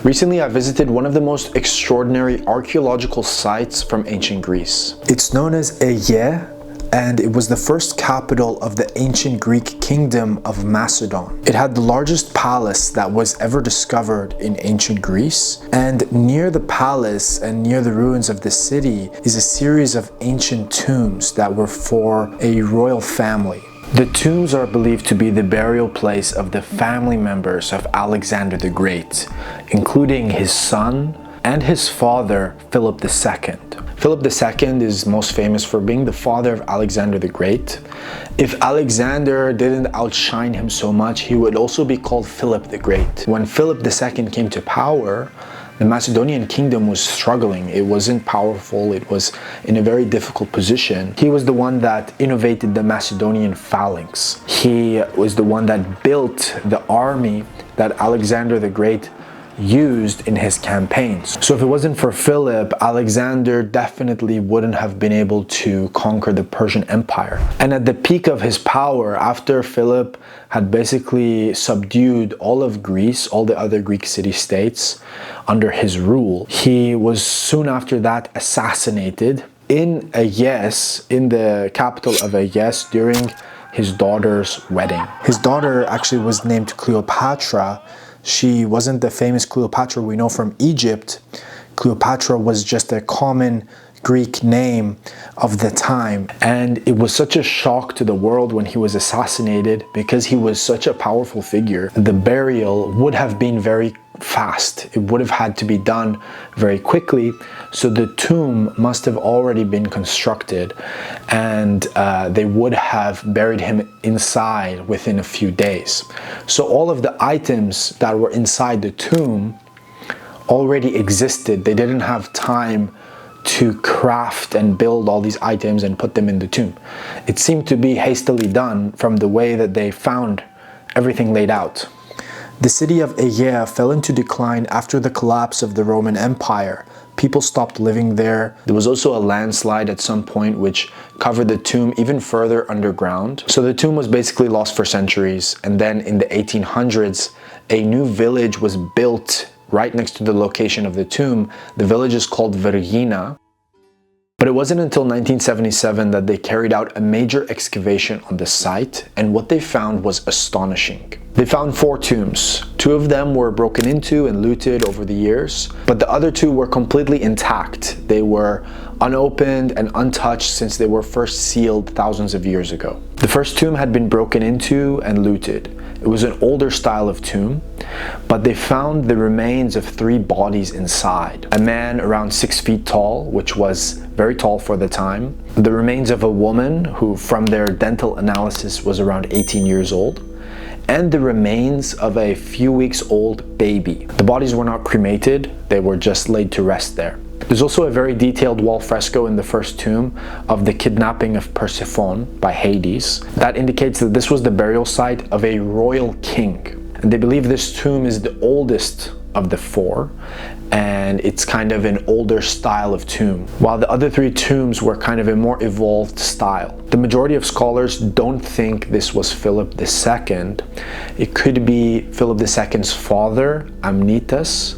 Recently, I visited one of the most extraordinary archaeological sites from ancient Greece. It's known as Aegae, and it was the first capital of the ancient Greek kingdom of Macedon. It had the largest palace that was ever discovered in ancient Greece, and near the palace and near the ruins of the city is a series of ancient tombs that were for a royal family. The tombs are believed to be the burial place of the family members of Alexander the Great, including his son and his father, Philip II. Philip II is most famous for being the father of Alexander the Great. If Alexander didn't outshine him so much, he would also be called Philip the Great. When Philip II came to power, the Macedonian kingdom was struggling. It wasn't powerful. It was in a very difficult position. He was the one that innovated the Macedonian phalanx. He was the one that built the army that Alexander the Great used in his campaigns. So if it wasn't for Philip, Alexander definitely wouldn't have been able to conquer the Persian Empire. And at the peak of his power, after Philip had basically subdued all of Greece, all the other Greek city-states under his rule, he was soon after that assassinated in Aegae, in the capital of Aegae, during his daughter's wedding. His daughter actually was named Cleopatra. She wasn't the famous Cleopatra we know from Egypt. Cleopatra was just a common Greek name of the time. And it was such a shock to the world when he was assassinated because he was such a powerful figure. The burial would have been very fast. It would have had to be done very quickly. So the tomb must have already been constructed, and they would have buried him inside within a few days. So all of the items that were inside the tomb already existed. They didn't have time to craft and build all these items and put them in the tomb. It seemed to be hastily done from the way that they found everything laid out. The city of Aegae fell into decline after the collapse of the Roman Empire. People stopped living there. There was also a landslide at some point which covered the tomb even further underground. So the tomb was basically lost for centuries. And then in the 1800s, a new village was built right next to the location of the tomb. The village is called Vergina. But it wasn't until 1977 that they carried out a major excavation on the site, and what they found was astonishing. They found 4 tombs. 2 of them were broken into and looted over the years, but the other 2 were completely intact. They were unopened and untouched since they were first sealed thousands of years ago. The first tomb had been broken into and looted. It was an older style of tomb, but they found the remains of 3 bodies inside. A man around 6 feet tall, which was very tall for the time. The remains of a woman who, from their dental analysis, was around 18 years old. And the remains of a few weeks old baby. The bodies were not cremated, they were just laid to rest there. There's also a very detailed wall fresco in the first tomb of the kidnapping of Persephone by Hades. That indicates that this was the burial site of a royal king. And they believe this tomb is the oldest of the 4, and it's kind of an older style of tomb, while the other 3 tombs were kind of a more evolved style. The majority of scholars don't think this was Philip II. It could be Philip II's father, Amnitas,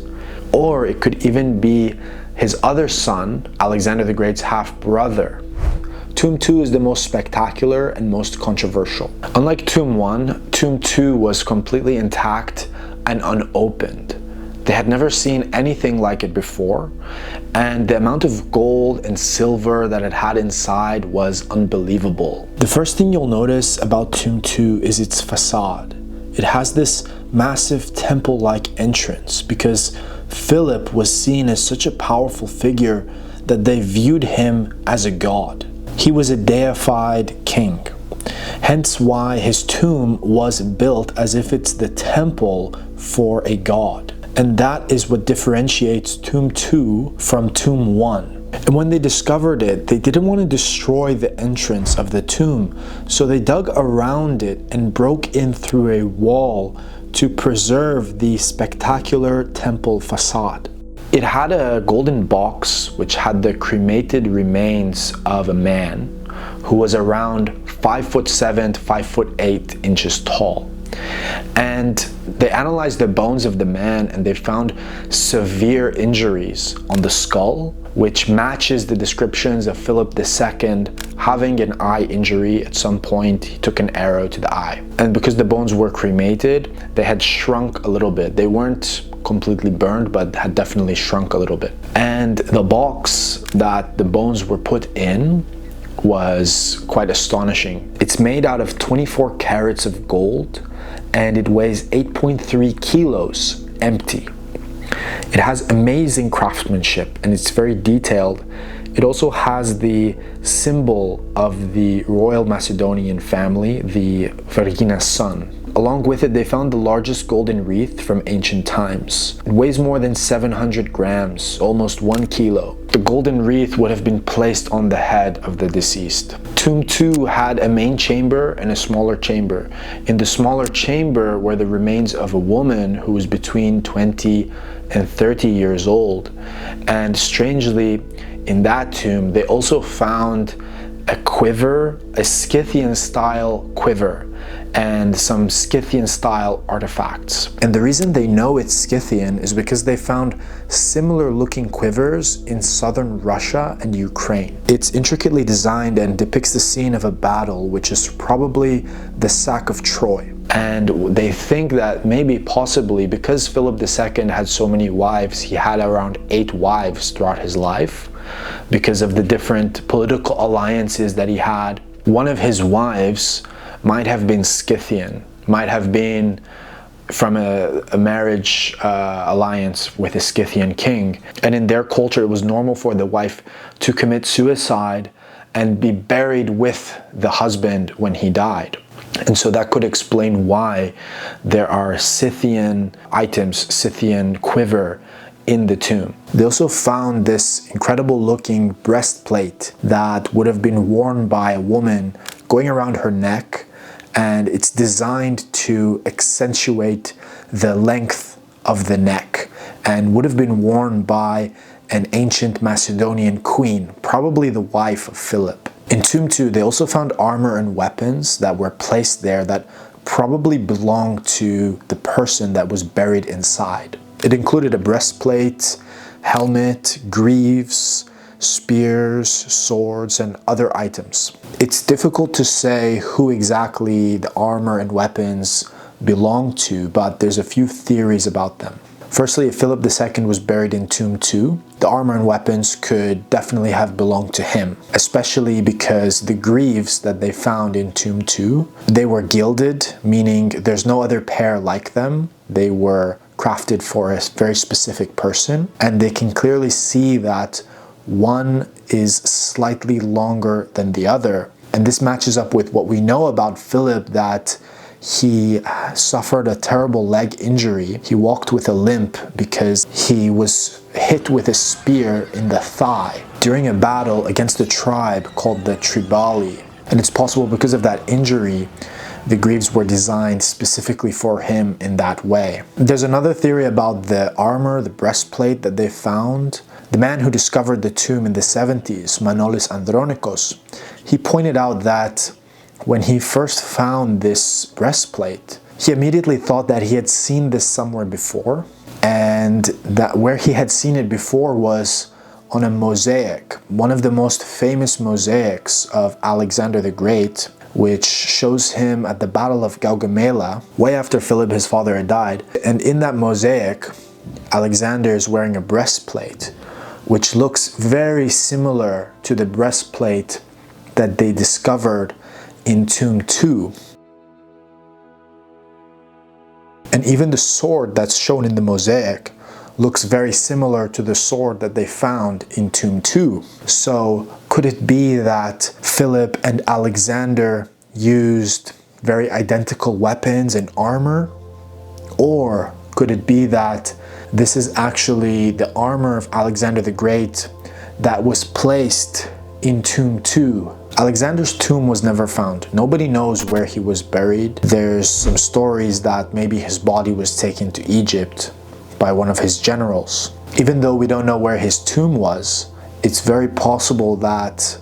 or it could even be his other son, Alexander the Great's half-brother. Tomb 2 is the most spectacular and most controversial. Unlike Tomb 1, Tomb 2 was completely intact and unopened. They had never seen anything like it before, and the amount of gold and silver that it had inside was unbelievable. The first thing you'll notice about Tomb 2 is its facade. It has this massive temple-like entrance because Philip was seen as such a powerful figure that they viewed him as a god. He was a deified king, hence why his tomb was built as if it's the temple for a god. And that is what differentiates Tomb 2 from Tomb 1. And when they discovered it, they didn't want to destroy the entrance of the tomb, so they dug around it and broke in through a wall to preserve the spectacular temple facade. It had a golden box which had the cremated remains of a man who was around 5'7" to 5'8" tall. And they analyzed the bones of the man and they found severe injuries on the skull, which matches the descriptions of Philip II having an eye injury at some point. He took an arrow to the eye. And because the bones were cremated, they had shrunk a little bit. They weren't completely burned, but had definitely shrunk a little bit. And the box that the bones were put in was quite astonishing. It's made out of 24 carats of gold and it weighs 8.3 kilos empty. It has amazing craftsmanship and it's very detailed. It also has the symbol of the royal Macedonian family, the Vergina son. Along with it, they found the largest golden wreath from ancient times. It weighs more than 700 grams, almost 1 kilo. The golden wreath would have been placed on the head of the deceased. Tomb 2 had a main chamber and a smaller chamber. In the smaller chamber were the remains of a woman who was between 20 and 30 years old. And strangely, in that tomb, they also found a quiver, a Scythian-style quiver, and some Scythian-style artifacts. And the reason they know it's Scythian is because they found similar-looking quivers in southern Russia and Ukraine. It's intricately designed and depicts the scene of a battle, which is probably the sack of Troy. And they think that maybe possibly because Philip II had so many wives, he had around 8 wives throughout his life because of the different political alliances that he had. One of his wives might have been Scythian, might have been from a marriage alliance with a Scythian king. And in their culture, it was normal for the wife to commit suicide and be buried with the husband when he died. And so that could explain why there are Scythian items, Scythian quiver in the tomb. They also found this incredible looking breastplate that would have been worn by a woman going around her neck, and it's designed to accentuate the length of the neck and would have been worn by an ancient Macedonian queen, probably the wife of Philip. In Tomb 2, they also found armor and weapons that were placed there that probably belonged to the person that was buried inside. It included a breastplate, helmet, greaves, spears, swords, and other items. It's difficult to say who exactly the armor and weapons belong to, but there's a few theories about them. Firstly, if Philip II was buried in Tomb 2, the armor and weapons could definitely have belonged to him, especially because the greaves that they found in Tomb 2, they were gilded, meaning there's no other pair like them. They were crafted for a very specific person, and they can clearly see that one is slightly longer than the other. And this matches up with what we know about Philip, that he suffered a terrible leg injury. He walked with a limp because he was hit with a spear in the thigh during a battle against a tribe called the Tribali. And it's possible because of that injury, the greaves were designed specifically for him in that way. There's another theory about the armor, the breastplate that they found. The man who discovered the tomb in the 70s, Manolis Andronikos, he pointed out that when he first found this breastplate, he immediately thought that he had seen this somewhere before, and that where he had seen it before was on a mosaic, one of the most famous mosaics of Alexander the Great, which shows him at the Battle of Gaugamela, way after Philip, his father, had died. And in that mosaic, Alexander is wearing a breastplate, which looks very similar to the breastplate that they discovered in Tomb 2. And even the sword that's shown in the mosaic looks very similar to the sword that they found in Tomb 2. So could it be that Philip and Alexander used very identical weapons and armor? Or could it be that this is actually the armor of Alexander the Great that was placed in Tomb 2? Alexander's tomb was never found. Nobody knows where he was buried. There's some stories that maybe his body was taken to Egypt by one of his generals. Even though we don't know where his tomb was, it's very possible that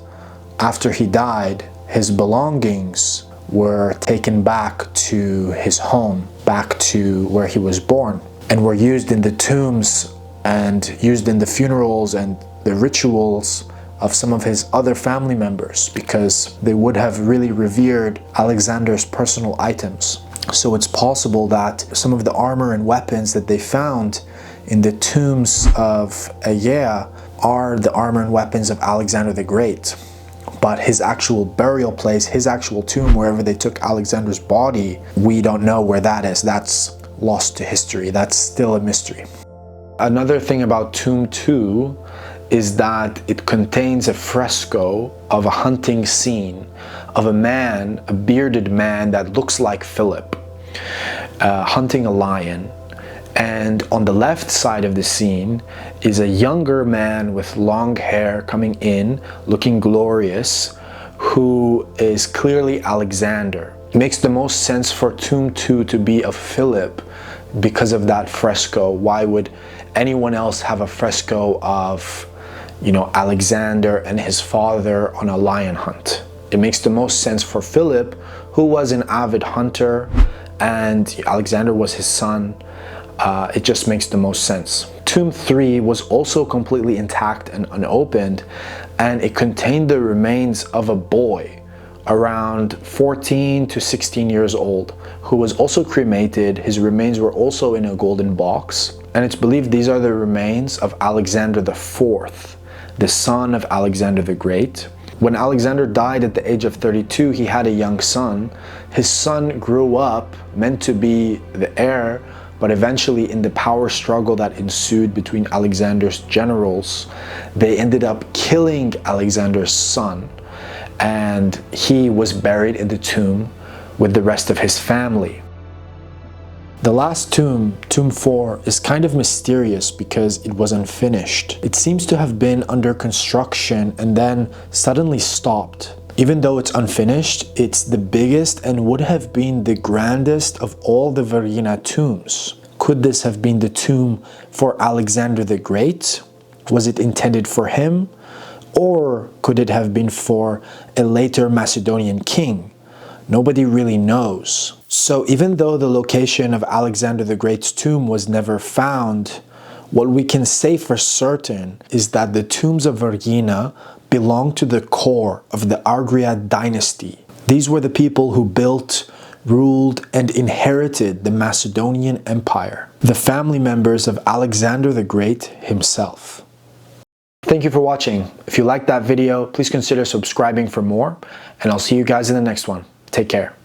after he died, his belongings were taken back to his home, back to where he was born, and were used in the tombs and used in the funerals and the rituals of some of his other family members, because they would have really revered Alexander's personal items. So it's possible that some of the armor and weapons that they found in the tombs of Aegae are the armor and weapons of Alexander the Great. But his actual burial place, his actual tomb, wherever they took Alexander's body, we don't know where that is. That's lost to history. That's still a mystery. Another thing about Tomb 2 is that it contains a fresco of a hunting scene of a man, a bearded man that looks like Philip, hunting a lion. And on the left side of the scene is a younger man with long hair coming in, looking glorious, who is clearly Alexander. It makes the most sense for Tomb 2 to be of Philip because of that fresco. Why would anyone else have a fresco of, Alexander and his father on a lion hunt? It makes the most sense for Philip, who was an avid hunter, and Alexander was his son. It just makes the most sense. Tomb 3 was also completely intact and unopened, and it contained the remains of a boy around 14 to 16 years old who was also cremated. His remains were also in a golden box, and it's believed these are the remains of Alexander IV, the son of Alexander the Great. When Alexander died at the age of 32, he had a young son. His son grew up, meant to be the heir, but eventually in the power struggle that ensued between Alexander's generals, they ended up killing Alexander's son, and he was buried in the tomb with the rest of his family. The last tomb, Tomb 4, is kind of mysterious because it was unfinished. It seems to have been under construction and then suddenly stopped. Even though it's unfinished, it's the biggest and would have been the grandest of all the Vergina tombs. Could this have been the tomb for Alexander the Great? Was it intended for him? Or could it have been for a later Macedonian king? Nobody really knows. So even though the location of Alexander the Great's tomb was never found, what we can say for certain is that the tombs of Vergina belong to the core of the Argread dynasty. These were the people who built, ruled, and inherited the Macedonian Empire, the family members of Alexander the Great himself. Thank you for watching. If you liked that video, please consider subscribing for more, and I'll see you guys in the next one. Take care.